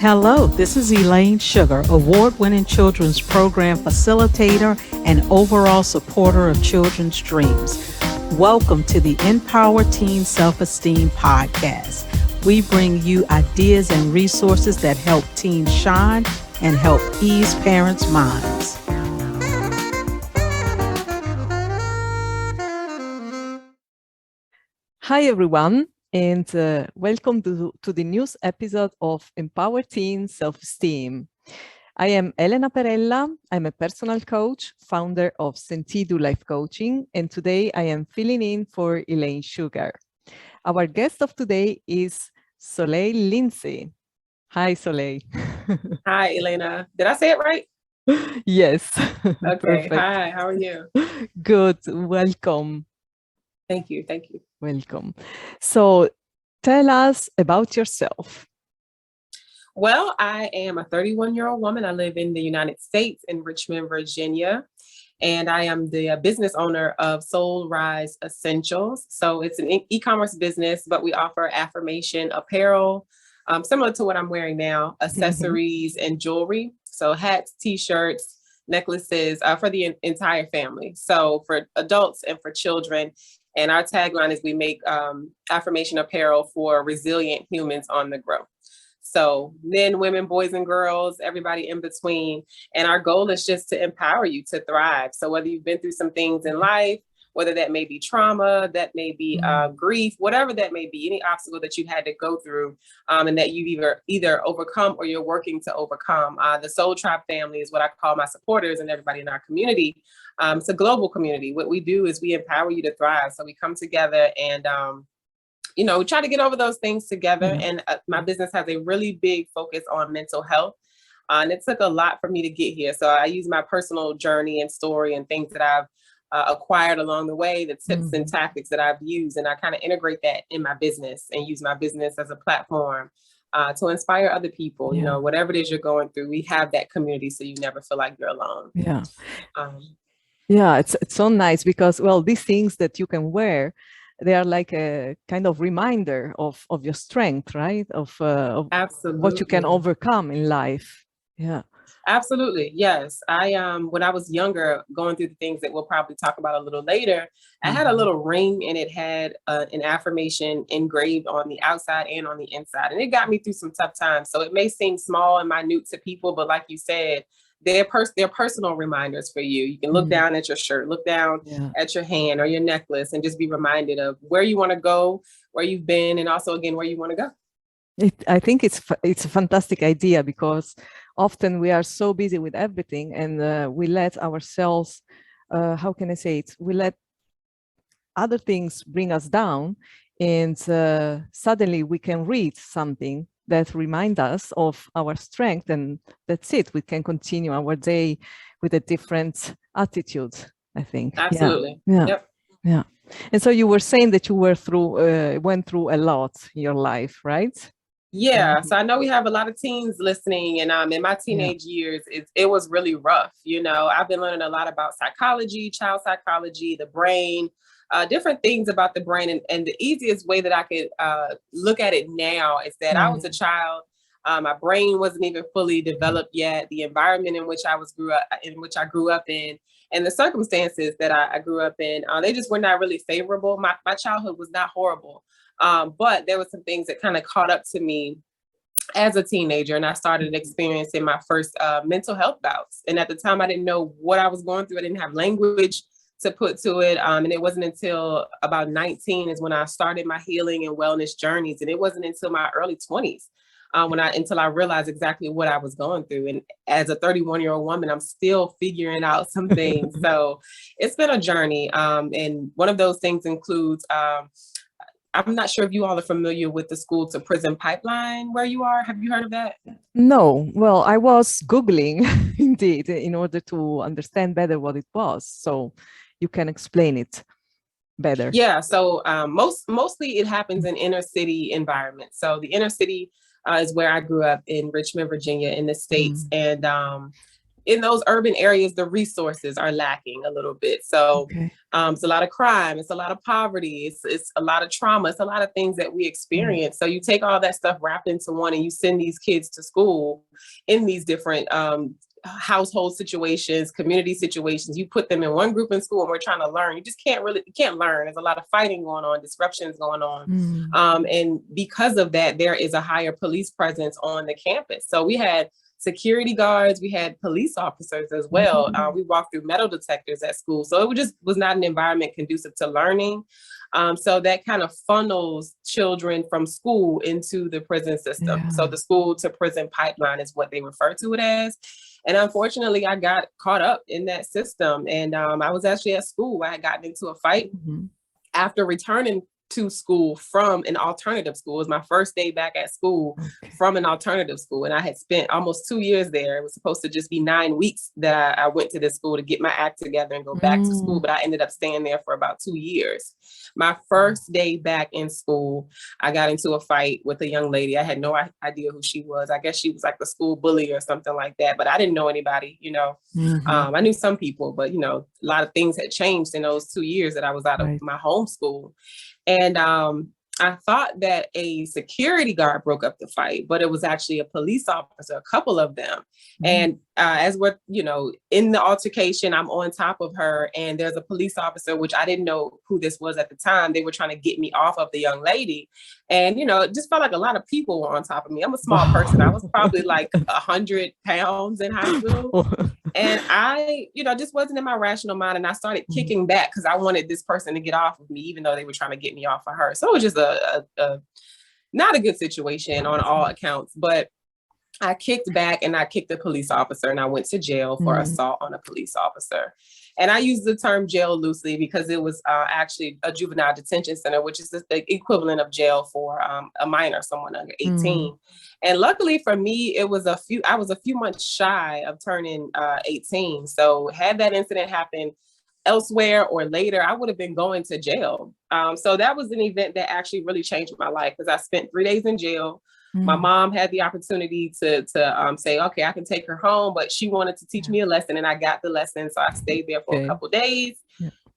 Hello, this is Elaine Sugar, award-winning children's program facilitator and overall supporter of children's dreams. Welcome to the Empower Teen Self-Esteem podcast. We bring you ideas and resources that help teens shine and help ease parents' minds. Hi, everyone, and welcome to the news episode of Empower Teen Self-Esteem. I am Elena Perella. I'm a personal coach, founder of Sentido Life Coaching, and today I am filling in for Elaine Sugar. Our guest of today is Soliél Lindsey. Hi, Soliél. Hi, Elena. Did I say it right? Yes. Okay. Perfect. Hi, how are you? Good. Welcome. Thank you. Thank you. Welcome. So tell us about yourself. Well, I am a 31-year-old woman. I live in the United States in Richmond, Virginia, and I am the business owner of Soul Rise Essentials. So it's an e-commerce business, but we offer affirmation apparel, similar to what I'm wearing now, accessories and jewelry. So hats, t-shirts, necklaces for the entire family. So for adults and for children. And our tagline is we make affirmation apparel for resilient humans on the go. So men, women, boys and girls, everybody in between. And our goal is just to empower you to thrive. So whether you've been through some things in life, whether that may be trauma, that may be grief, whatever that may be, any obstacle that you've had to go through and that you've either overcome or you're working to overcome. The Soul Tribe family is what I call my supporters and everybody in our community. It's a global community. What we do is we empower you to thrive. So we come together and we try to get over those things together. And my business has a really big focus on mental health. And it took a lot for me to get here. So I use my personal journey and story and things that I've acquired along the way, the tips and tactics that I've used. And I kind of integrate that in my business and use my business as a platform to inspire other people. You know, whatever it is you're going through, we have that community so you never feel like you're alone. It's so nice because, well, these things that you can wear, they are like a kind of reminder of your strength, right? Of what you can overcome in life. Yeah. Absolutely. Yes. When I was younger, going through the things that we'll probably talk about a little later, I had a little ring and it had an affirmation engraved on the outside and on the inside. And it got me through some tough times. So it may seem small and minute to people, but like you said, they're personal reminders for you. You can look down at your shirt, look down at your hand or your necklace and just be reminded of where you want to go, where you've been, and also, again, where you want to go. I think it's a fantastic idea because often we are so busy with everything and we let ourselves, how can I say it? We let other things bring us down and suddenly we can read something that reminds us of our strength and that's it. We can continue our day with a different attitude, I think. Absolutely. Yeah. And so you were saying that you went through a lot in your life, right? Yeah. So I know we have a lot of teens listening and in my teenage years, it was really rough. You know, I've been learning a lot about psychology, child psychology, the brain, different things about the brain. And the easiest way that I could look at it now is that I was a child. My brain wasn't even fully developed yet. The environment in which I grew up in, and the circumstances that I grew up in, they just were not really favorable. My childhood was not horrible. But there were some things that kind of caught up to me as a teenager, and I started experiencing my first mental health bouts. And at the time, I didn't know what I was going through. I didn't have language to put to it. And it wasn't until about 19 is when I started my healing and wellness journeys. And it wasn't until my early 20s until I realized exactly what I was going through. And as a 31-year-old woman, I'm still figuring out some things. So it's been a journey. And one of those things includes I'm not sure if you all are familiar with the school to prison pipeline where you are. Have you heard of that? No. Well, I was Googling indeed in order to understand better what it was. So you can explain it better. Yeah. So mostly it happens in inner city environments. So the inner city is where I grew up in Richmond, Virginia, in the States. And in those urban areas, the resources are lacking a little bit. So it's a lot of crime, it's a lot of poverty, it's a lot of trauma, it's a lot of things that we experience. So you take all that stuff wrapped into one and you send these kids to school in these different household situations, community situations. You put them in one group in school and we're trying to learn. You can't learn. There's a lot of fighting going on, disruptions going on. And because of that, there is a higher police presence on the campus. So we had security guards, we had police officers as well. We walked through metal detectors at school. So it just was not an environment conducive to learning. So that kind of funnels children from school into the prison system. So the school to prison pipeline is what they refer to it as. And unfortunately, I got caught up in that system. And I was actually at school. I had gotten into a fight after returning to school from an alternative school. It was my first day back at school from an alternative school. And I had spent almost 2 years there. It was supposed to just be 9 weeks that I went to this school to get my act together and go back to school. But I ended up staying there for about 2 years. My first day back in school, I got into a fight with a young lady. I had no idea who she was. I guess she was like the school bully or something like that, but I didn't know anybody, you know. I knew some people, but, you know, a lot of things had changed in those 2 years that I was out of my home school. And I thought that a security guard broke up the fight, but it was actually a police officer, a couple of them. And as we're, you know, in the altercation, I'm on top of her and there's a police officer, which I didn't know who this was at the time. They were trying to get me off of the young lady. And, you know, it just felt like a lot of people were on top of me. I'm a small person. I was probably like 100 pounds in high school. And I, you know, just wasn't in my rational mind. And I started kicking back because I wanted this person to get off of me, even though they were trying to get me off of her. So it was just not a good situation on all accounts. But I kicked back and I kicked the police officer and I went to jail for assault on a police officer. And I use the term jail loosely because it was actually a juvenile detention center, which is the equivalent of jail for a minor, someone under 18. And luckily for me, I was a few months shy of turning 18. So had that incident happen elsewhere or later, I would have been going to jail. So that was an event that actually really changed my life because I spent 3 days in jail. My mom had the opportunity to say, okay, I can take her home, but she wanted to teach me a lesson and I got the lesson. So I stayed there for a couple of days.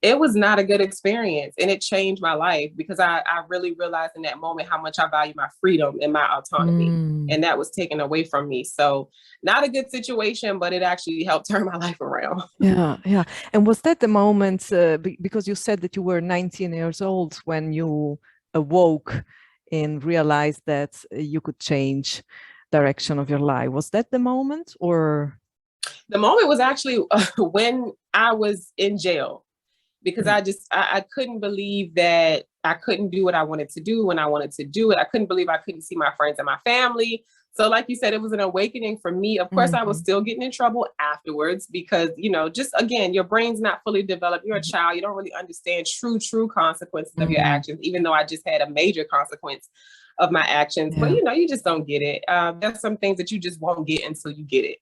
It was not a good experience and it changed my life because I really realized in that moment how much I value my freedom and my autonomy. And that was taken away from me. So not a good situation, but it actually helped turn my life around. Yeah. And was that the moment, because you said that you were 19 years old when you awoke and realized that you could change direction of your life? Was that the moment or? The moment was actually when I was in jail, because I couldn't believe that I couldn't do what I wanted to do when I wanted to do it. I couldn't believe I couldn't see my friends and my family. So like you said, it was an awakening for me. Of course, I was still getting in trouble afterwards because, you know, just again, your brain's not fully developed. You're a child. You don't really understand true consequences of your actions, even though I just had a major consequence of my actions. But, you know, you just don't get it. There's some things that you just won't get until you get it.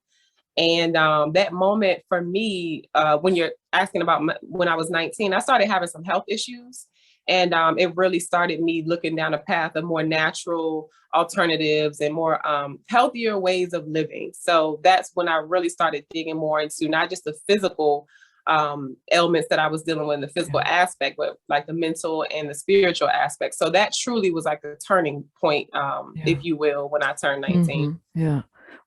And that moment for me, when you're asking about when I was 19, I started having some health issues. And it really started me looking down a path of more natural alternatives and more healthier ways of living. So that's when I really started digging more into not just the physical ailments that I was dealing with in the physical aspect, but like the mental and the spiritual aspect. So that truly was like the turning point, if you will, when I turned 19.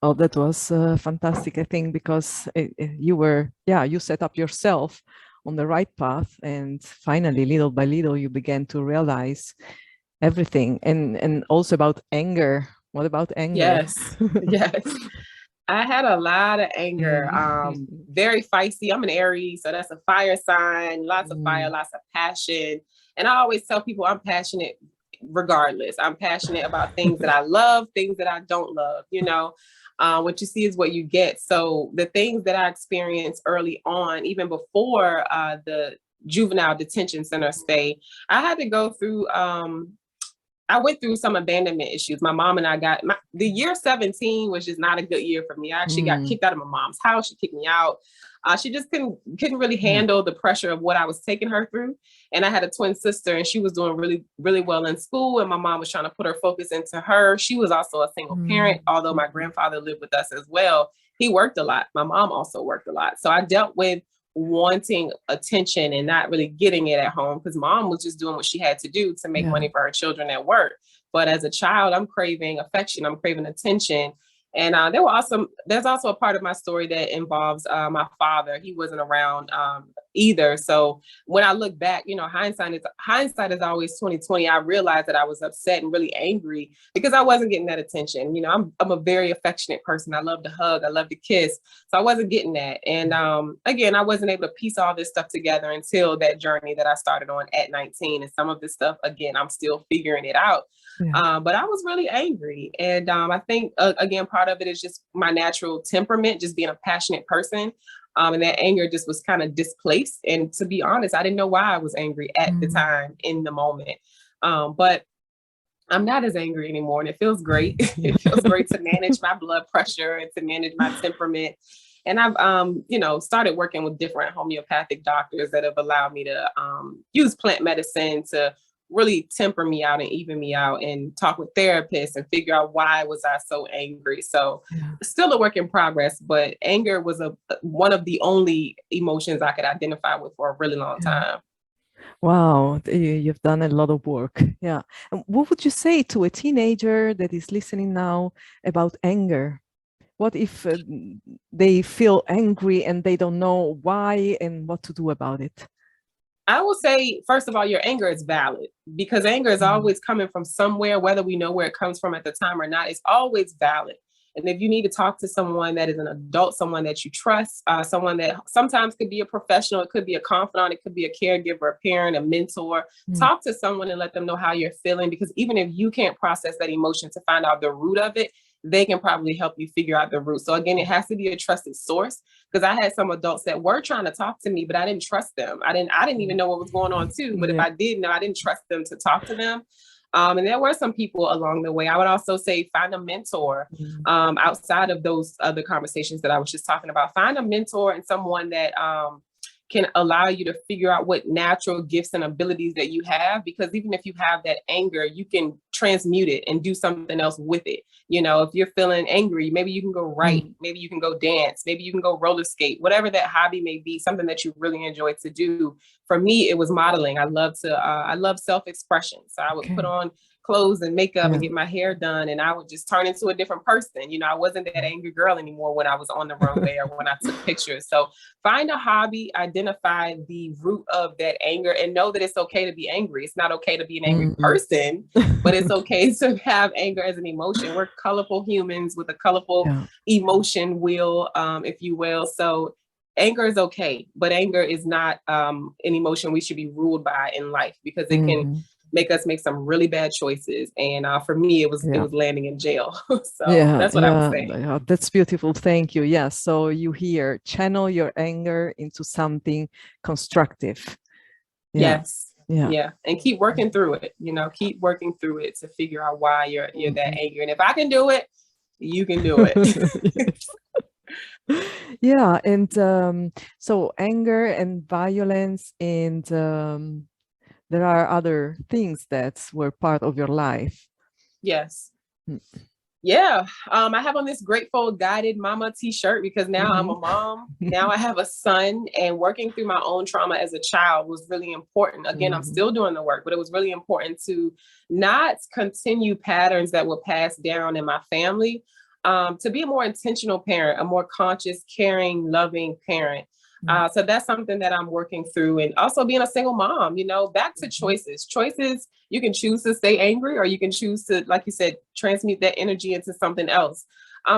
Oh, that was fantastic, I think, because you set up yourself on the right path, and finally, little by little, you began to realize everything. And also about anger. What about anger? Yes. I had a lot of anger, very feisty. I'm an Aries, so that's a fire sign, lots of fire, lots of passion. And I always tell people I'm passionate regardless. I'm passionate about things that I love, things that I don't love, you know. What you see is what you get. So the things that I experienced early on, even before the juvenile detention center stay, I had to go through, I went through some abandonment issues. My mom and I the year 17 was just not a good year for me. I actually got kicked out of my mom's house. She kicked me out. She just couldn't really handle the pressure of what I was taking her through. And I had a twin sister and she was doing really, really well in school. And my mom was trying to put her focus into her. She was also a single parent, although my grandfather lived with us as well. he worked a lot. My mom also worked a lot. So I dealt with wanting attention and not really getting it at home because mom was just doing what she had to do to make money for her children at work. But as a child, I'm craving affection. I'm craving attention. And there's also a part of my story that involves my father. He wasn't around either. So when I look back, you know, hindsight is always 2020. I realized that I was upset and really angry because I wasn't getting that attention. You know, I'm a very affectionate person. I love to hug. I love to kiss. So I wasn't getting that. And again, I wasn't able to piece all this stuff together until that journey that I started on at 19. And some of this stuff, again, I'm still figuring it out. Yeah. But I was really angry. And I think, again, part of it is just my natural temperament, just being a passionate person. And that anger just was kind of displaced. And to be honest, I didn't know why I was angry at the time in the moment. But I'm not as angry anymore. And it feels great. It feels great to manage my blood pressure and to manage my temperament. And I've, you know, started working with different homeopathic doctors that have allowed me to use plant medicine to really temper me out and even me out, and talk with therapists and figure out why was I so angry. So still a work in progress, but anger was one of the only emotions I could identify with for a really long time. Wow, you've done a lot of work. Yeah. And what would you say to a teenager that is listening now about anger? What if they feel angry and they don't know why and what to do about it? I will say, first of all, your anger is valid, because anger is always coming from somewhere, whether we know where it comes from at the time or not. It's always valid. And if you need to talk to someone that is an adult, someone that you trust, someone that sometimes could be a professional, it could be a confidant, it could be a caregiver, a parent, a mentor, talk to someone and let them know how you're feeling, because even if you can't process that emotion to find out the root of it, they can probably help you figure out the root. So again, it has to be a trusted source, because I had some adults that were trying to talk to me, but I didn't trust them. I didn't even know what was going on too. But if I did know, I didn't trust them to talk to them. And there were some people along the way. I would also say find a mentor outside of those other conversations that I was just talking about. Find a mentor and someone that can allow you to figure out what natural gifts and abilities that you have, because even if you have that anger, you can transmute it and do something else with it. You know, if you're feeling angry, maybe you can go write, maybe you can go dance, maybe you can go roller skate, whatever that hobby may be, something that you really enjoy to do. For me, it was modeling. I love self-expression. So I would put on clothes and makeup and get my hair done, and I would just turn into a different person. You know, I wasn't that angry girl anymore when I was on the runway or when I took pictures. So find a hobby, identify the root of that anger, and know that it's okay to be angry. It's not okay to be an angry person, but it's okay to have anger as an emotion. We're colorful humans with a colorful emotion wheel, if you will. So anger is okay, but anger is not an emotion we should be ruled by in life, because it can make us make some really bad choices. And for me, it was landing in jail. So that's what I would say. Yeah, that's beautiful. Thank you. Yeah. So you hear, channel your anger into something constructive. Yes. Yeah. And keep working through it. You know, keep working through it to figure out why you're that angry. And if I can do it, you can do it. Yeah. And so anger and violence, and there are other things that were part of your life. Yes. Yeah. I have on this Grateful Guided Mama t-shirt because now I'm a mom. Now I have a son, and working through my own trauma as a child was really important. Again, I'm still doing the work, but it was really important to not continue patterns that were passed down in my family, to be a more intentional parent, a more conscious, caring, loving parent. So that's something that I'm working through. And also being a single mom, you know, back to choices. Choices, you can choose to stay angry, or you can choose to, like you said, transmute that energy into something else.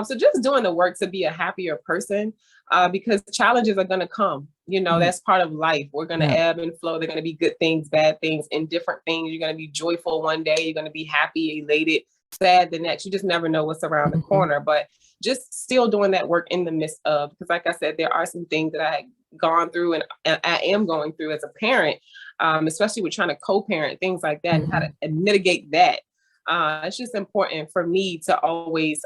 So just doing the work to be a happier person, because challenges are going to come. You know, that's part of life. We're going to ebb and flow. They're going to be good things, bad things, indifferent things. You're going to be joyful one day. You're going to be happy, elated, sad the next. You just never know what's around the corner. But just still doing that work in the midst of, because like I said, there are some things that I had gone through and I am going through as a parent, especially with trying to co-parent, things like that, and how to mitigate that. It's just important for me to always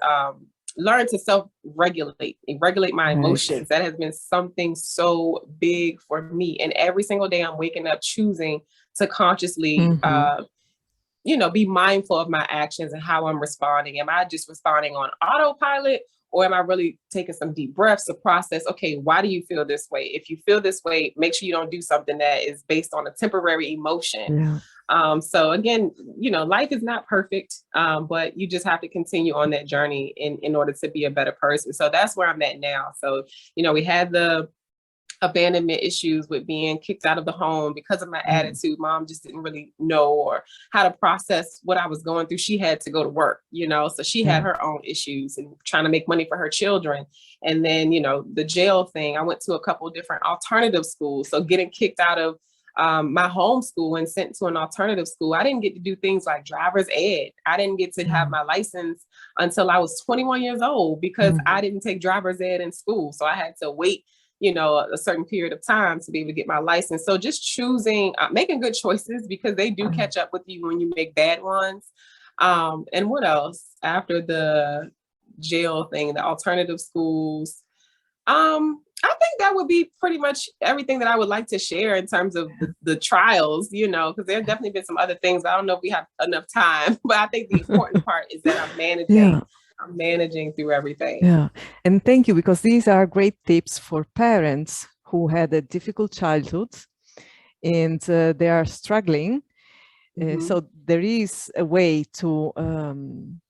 learn to self-regulate and regulate my emotions. That has been something so big for me. And every single day I'm waking up choosing to consciously you know, be mindful of my actions and how I'm responding. Am I just responding on autopilot, Or am I really taking some deep breaths to process, okay, why do you feel this way? If you feel this way, make sure you don't do something that is based on a temporary emotion. Yeah. So again, life is not perfect, but you just have to continue on that journey in order to be a better person. So that's where I'm at now. So, we had the abandonment issues with being kicked out of the home because of my attitude. Mom just didn't really know or how to process what I was going through. She had to go to work, so she had her own issues and trying to make money for her children. And then, the jail thing, I went to a couple of different alternative schools. So getting kicked out of my home school and sent to an alternative school, I didn't get to do things like driver's ed. I didn't get to have my license until I was 21 years old because I didn't take driver's ed in school. So I had to wait a certain period of time to be able to get my license. So just choosing, making good choices, because they do catch up with you when you make bad ones. And what else after the jail thing, the alternative schools? I think that would be pretty much everything that I would like to share in terms of the trials, because there have definitely been some other things. I don't know if we have enough time, but I think the important part is that I'm managing. Yeah. I'm managing through everything. Yeah. And thank you, because these are great tips for parents who had a difficult childhood and they are struggling. So there is a way to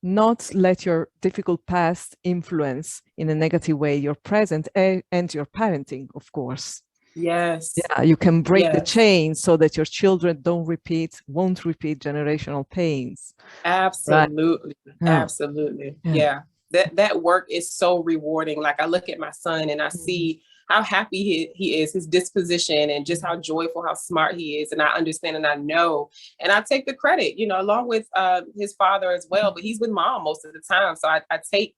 not let your difficult past influence in a negative way your present and your parenting, of course. Yes. Yeah, you can break the chain so that your children won't repeat generational pains. Absolutely. Right? Absolutely. Yeah. That work is so rewarding. Like I look at my son and I see how happy he is, his disposition, and just how joyful, how smart he is. And I understand and I know, and I take the credit, along with his father as well, but he's with mom most of the time. So I take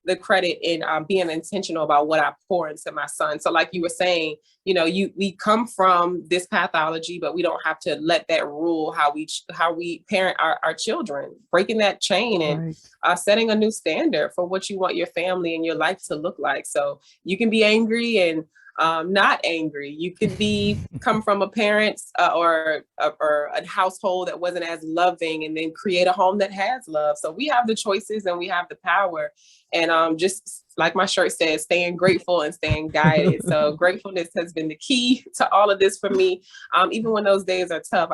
the credit in being intentional about what I pour into my son. So like you were saying, we come from this pathology, but we don't have to let that rule how we parent our children, breaking that chain and setting a new standard for what you want your family and your life to look like. So you can be angry and not angry. You can come from a parent's or a household that wasn't as loving, and then create a home that has love. So we have the choices and we have the power. And just like my shirt says, staying grateful and staying guided. So gratefulness has been the key to all of this for me. Even when those days are tough,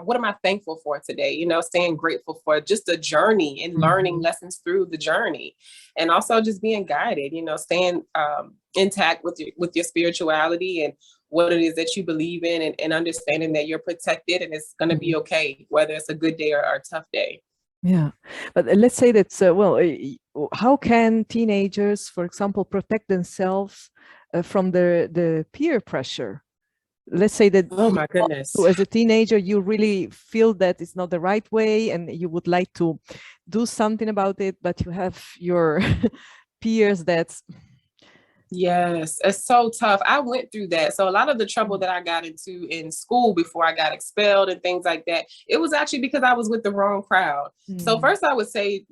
what am I thankful for today? Staying grateful for just the journey and learning lessons through the journey. And also just being guided, staying intact with your spirituality and what it is that you believe in, and understanding that you're protected and it's going to be okay, whether it's a good day or a tough day. Yeah, but let's say that, how can teenagers, for example, protect themselves from the peer pressure? Let's say that, oh my goodness, as a teenager, you really feel that it's not the right way and you would like to do something about it, but you have your peers that's... Yes, it's so tough. I went through that. So a lot of the trouble that I got into in school before I got expelled and things like that, it was actually because I was with the wrong crowd. So first I would say,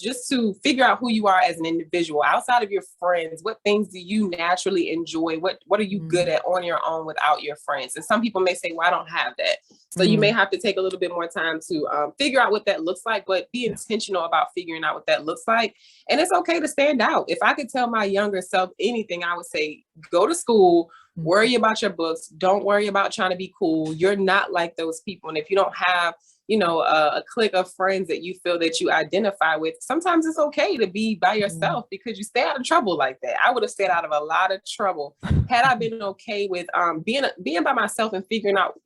just to figure out who you are as an individual outside of your friends, what things do you naturally enjoy? What are you good at on your own without your friends? And some people may say, well, I don't have that. So you may have to take a little bit more time to figure out what that looks like, but be intentional about figuring out what that looks like. And it's okay to stand out. If I could tell my younger self anything, I would say, go to school, worry about your books. Don't worry about trying to be cool. You're not like those people. And if you don't have, a clique of friends that you feel that you identify with, sometimes it's okay to be by yourself because you stay out of trouble like that. I would have stayed out of a lot of trouble had I been okay with being by myself and figuring out,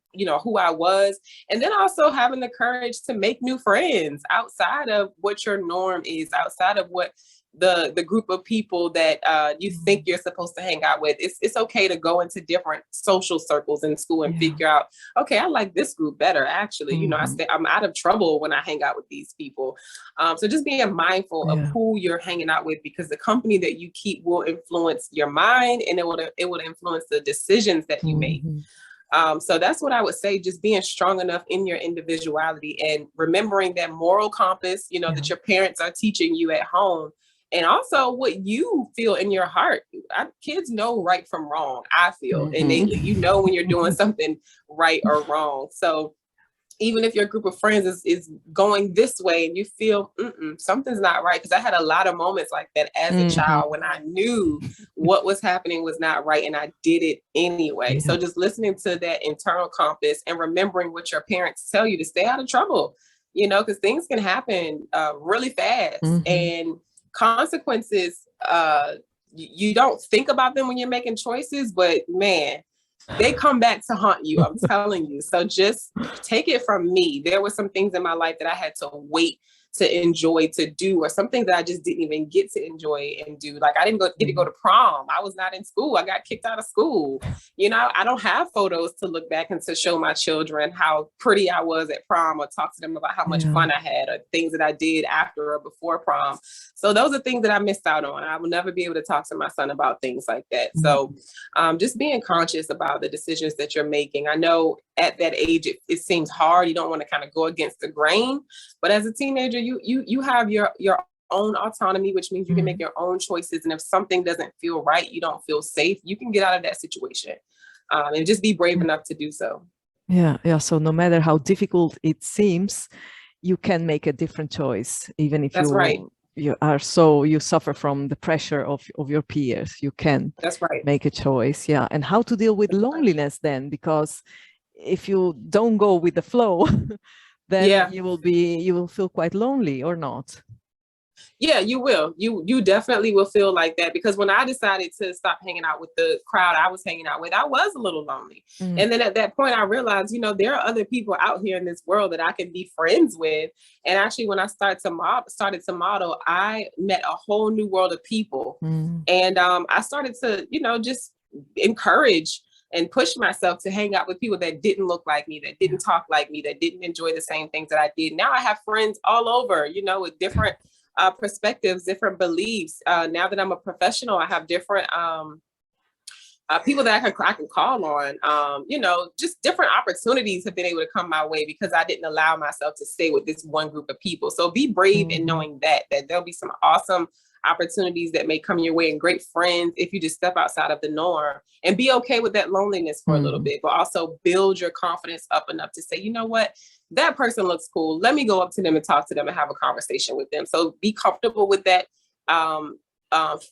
who I was. And then also having the courage to make new friends outside of what your norm is, outside of what the group of people that you think you're supposed to hang out with. It's okay to go into different social circles in school and figure out, okay, I like this group better. Actually, I'm out of trouble when I hang out with these people. So just being mindful of who you're hanging out with, because the company that you keep will influence your mind, and it will influence the decisions that you make. So that's what I would say, just being strong enough in your individuality and remembering that moral compass, that your parents are teaching you at home. And also what you feel in your heart. Kids know right from wrong, I feel innately. When you're doing something right or wrong. So even if your group of friends is going this way and you feel something's not right. Because I had a lot of moments like that as a child when I knew what was happening was not right and I did it anyway. Yeah. So just listening to that internal compass and remembering what your parents tell you to stay out of trouble, because things can happen really fast and consequences, you don't think about them when you're making choices, but man, they come back to haunt you. I'm telling you. So just take it from me. There were some things in my life that I had to wait to enjoy to do, or some things that I just didn't even get to enjoy and do. Like I didn't get to go to prom. I was not in school. I got kicked out of school. I don't have photos to look back and to show my children how pretty I was at prom, or talk to them about how much fun I had, or things that I did after or before prom. So those are things that I missed out on. I will never be able to talk to my son about things like that. So just being conscious about the decisions that you're making. I know at that age, it seems hard. You don't want to kind of go against the grain, but as a teenager, you have your own autonomy, which means you can make your own choices. And if something doesn't feel right, you don't feel safe, you can get out of that situation, and just be brave enough to do so. Yeah. So no matter how difficult it seems, you can make a different choice, even if you suffer from the pressure of your peers. You can make a choice. Yeah. And how to deal with loneliness then, because if you don't go with the flow, then you will feel quite lonely, or not? Yeah, you will. You definitely will feel like that, because when I decided to stop hanging out with the crowd I was hanging out with, I was a little lonely. And then at that point I realized, there are other people out here in this world that I can be friends with. And actually, when I started to model, I met a whole new world of people. And I started to, just encourage and push myself to hang out with people that didn't look like me, that didn't talk like me, that didn't enjoy the same things that I did. Now I have friends all over, with different perspectives, different beliefs. Now that I'm a professional, I have different people that I can call on. Just different opportunities have been able to come my way because I didn't allow myself to stay with this one group of people. So be brave in knowing that there'll be some awesome opportunities that may come your way and great friends if you just step outside of the norm, and be okay with that loneliness for a little bit, but also build your confidence up enough to say, you know what, that person looks cool. Let me go up to them and talk to them and have a conversation with them. So be comfortable with that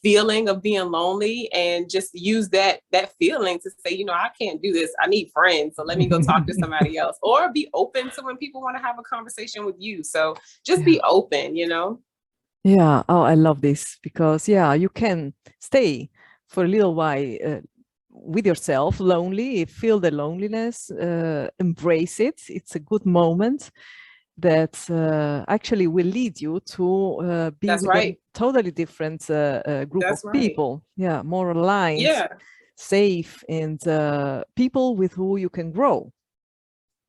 feeling of being lonely, and just use that feeling to say, I can't do this. I need friends. So let me go talk to somebody else, or be open to when people want to have a conversation with you. So just be open, Yeah. Oh, I love this, because you can stay for a little while with yourself, lonely, feel the loneliness, embrace it. It's a good moment that actually will lead you to be with a totally different group of people. Yeah, more aligned, safe, and people with who you can grow,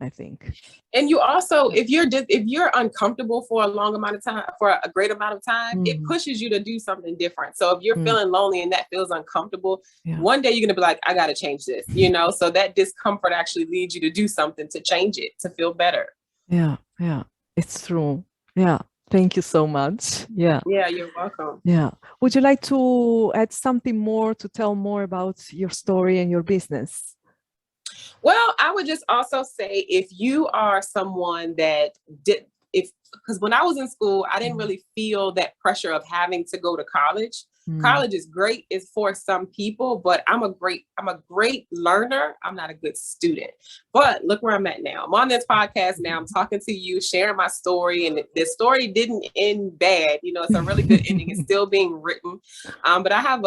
I think. And you also, if you're uncomfortable for a long amount of time, for a great amount of time, it pushes you to do something different. So if you're feeling lonely and that feels uncomfortable, one day you're going to be like, I got to change this, so that discomfort actually leads you to do something to change it, to feel better. Yeah, it's true. Yeah. Thank you so much. Yeah, you're welcome. Yeah. Would you like to add something more, to tell more about your story and your business? Well, I would just also say, if you are someone that because when I was in school, I didn't really feel that pressure of having to go to college. College is great. It's for some people, but I'm a great learner. I'm not a good student, but look where I'm at now. I'm on this podcast now. I'm talking to you, sharing my story, and the story didn't end bad. It's a really good ending. It's still being written. But I have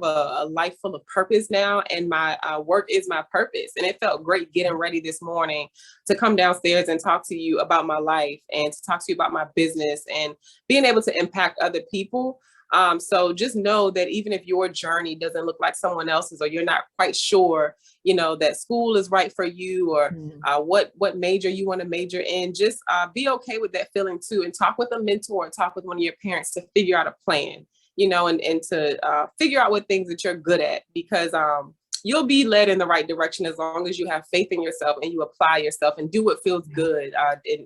a life full of purpose now, and my work is my purpose. And it felt great getting ready this morning to come downstairs and talk to you about my life, and to talk to you about my business, and being able to impact other people. So just know that even if your journey doesn't look like someone else's, or you're not quite sure, that school is right for you, or what major you want to major in, just be okay with that feeling too, and talk with a mentor, talk with one of your parents to figure out a plan, and to figure out what things that you're good at, because you'll be led in the right direction as long as you have faith in yourself and you apply yourself and do what feels good,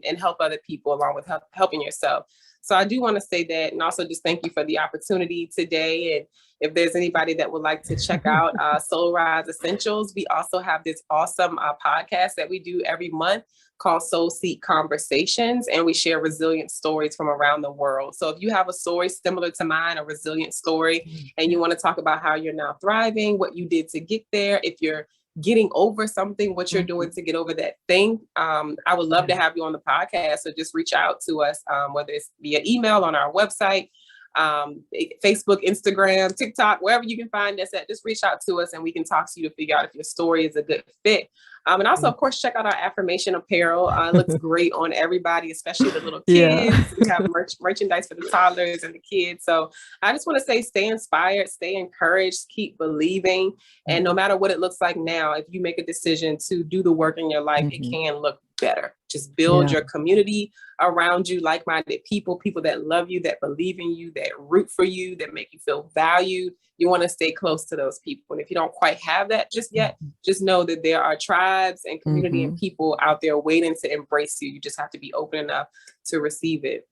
and help other people along with helping yourself. So I do want to say that, and also just thank you for the opportunity today. And if there's anybody that would like to check out Soul Rise Essentials, we also have this awesome podcast that we do every month called Soul Seek Conversations, and we share resilient stories from around the world. So if you have a story similar to mine, a resilient story, and you want to talk about how you're now thriving, what you did to get there, if you're getting over something, what you're doing to get over that thing, I would love to have you on the podcast. So just reach out to us, whether it's via email, on our website, Facebook, Instagram, TikTok, wherever you can find us at. Just reach out to us and we can talk to you to figure out if your story is a good fit. And also, of course, check out our affirmation apparel. It looks great on everybody, especially the little kids. We have merchandise for the toddlers and the kids. So I just want to say, stay inspired, stay encouraged, keep believing. And no matter what it looks like now, if you make a decision to do the work in your life, it can look better. Just build your community around you, like-minded people that love you, that believe in you, that root for you, that make you feel valued. You want to stay close to those people. And if you don't quite have that just yet, just know that there are tribes and community and people out there waiting to embrace you. You just have to be open enough to receive it.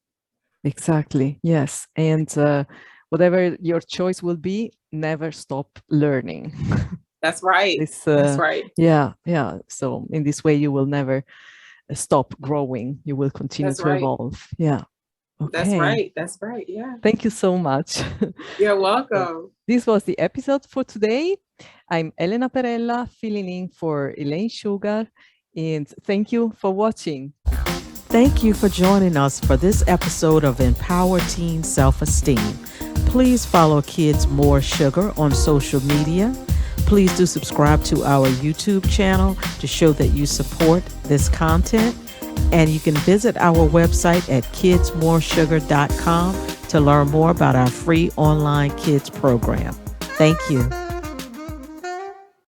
Exactly. Yes. And whatever your choice will be, never stop learning. That's right. That's right. Yeah. Yeah. So in this way, you will never stop growing. You will continue to evolve. Yeah. Okay. That's right. Yeah. Thank you so much. You're welcome. This was the episode for today. I'm Elena Perella, filling in for Elaine Sugar, and thank you for watching. Thank you for joining us for this episode of Empower Teen Self-Esteem. Please follow Kids More Sugar on social media. Please do subscribe to our YouTube channel to show that you support this content. And you can visit our website at kidsmoresugar.com to learn more about our free online kids program. Thank you.